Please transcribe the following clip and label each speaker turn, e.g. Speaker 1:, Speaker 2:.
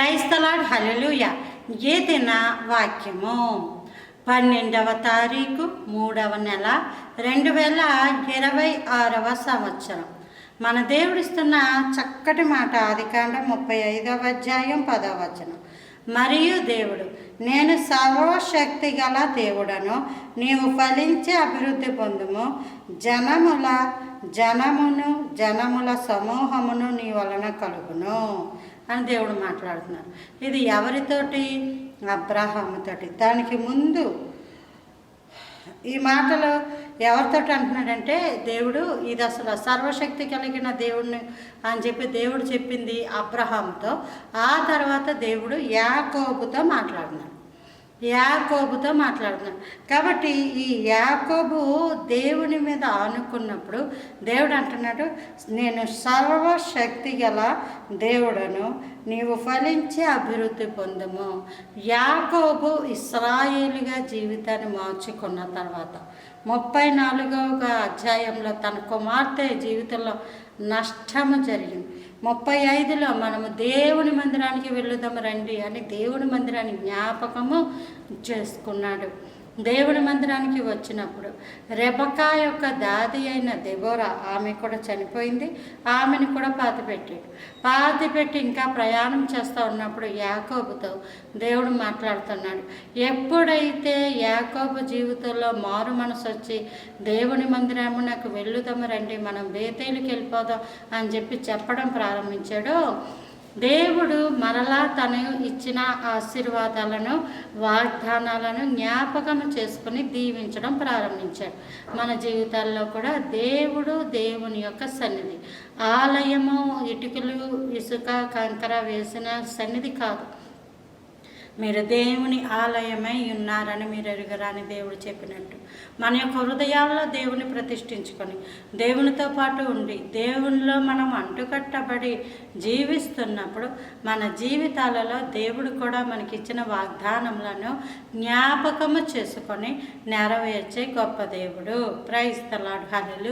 Speaker 1: Praise the Lord, హల్లెలూయా. ఈ దిన వాక్యము 12వ తారీఖు 3వ నెల 2026వ సంవత్సరం. మన దేవుడిస్తున్న చక్కటి మాట ఆదికాండం 35వ అధ్యాయం 10వ వచనం. మరియు దేవుడు, నేను సర్వశక్తి గల దేవుడను, నీవు ఫలించి అభివృద్ధి పొందుము, జనముల సమూహమును నీ వలన కలుగును అని దేవుడు మాట్లాడుతున్నారు. ఇది ఎవరితోటి? అబ్రహాముతోటి. దానికి ముందు ఈ మాటలు ఎవరితో అంటున్నాడంటే, దేవుడు ఇది అసలు సర్వశక్తి కలిగిన దేవుడిని అని చెప్పి దేవుడు చెప్పింది అబ్రహాముతో. ఆ తర్వాత దేవుడు యాకోబుతో మాట్లాడుతున్నాడు. కాబట్టి ఈ యాకోబు దేవుని మీద ఆనుకున్నప్పుడు దేవుడు అంటున్నాడు, నేను సర్వశక్తి గల దేవుడను, నీవు ఫలించి అభివృద్ధి పొందుము. యాకోబు ఇశ్రాయేలుగా జీవితాన్ని మార్చుకున్న తర్వాత 34వ అధ్యాయంలో తన కుమార్తె జీవితంలో నష్టము జరిగింది. 35లో మనము దేవుని మందిరానికి వెళుదాము రండి అని దేవుని మందిరాన్ని జ్ఞాపకము చేసుకున్నాడు. దేవుని మందిరానికి వచ్చినప్పుడు రెబకా యొక్క దాది అయిన దెబోరా, ఆమె కూడా చనిపోయింది. ఆమెను కూడా పాతిపెట్టి ఇంకా ప్రయాణం చేస్తూ ఉన్నప్పుడు యాకోబుతో దేవుడు మాట్లాడుతున్నాడు. ఎప్పుడైతే యాకోబు జీవితంలో మారు మనసు వచ్చి దేవుని మందిరమునకు వెళుదాము రండి, మనం బేతేలుకి వెళ్ళిపోదాం అని చెప్పడం ప్రారంభించాడో, దేవుడు మరలా తను ఇచ్చిన ఆశీర్వాదాలను, వాగ్దానాలను జ్ఞాపకం చేసుకుని దీవించడం ప్రారంభించాడు. మన జీవితాల్లో కూడా దేవుని యొక్క సన్నిధి, ఆలయము ఇటుకలు, ఇసుక, కంకర వేసిన సన్నిధి కాదు. మీరు దేవుని ఆలయమై ఉన్నారని మీరు ఎరుగరాని దేవుడు చెప్పినట్టు మన యొక్క హృదయాల్లో దేవుని ప్రతిష్ఠించుకొని దేవునితో పాటు ఉండి దేవునిలో మనం అంటుకట్టబడి జీవిస్తున్నప్పుడు మన జీవితాలలో దేవుడు కూడా మనకిచ్చిన వాగ్దానములను జ్ఞాపకము చేసుకొని నెరవేర్చే గొప్ప దేవుడు. Praise the Lord, hallelujah.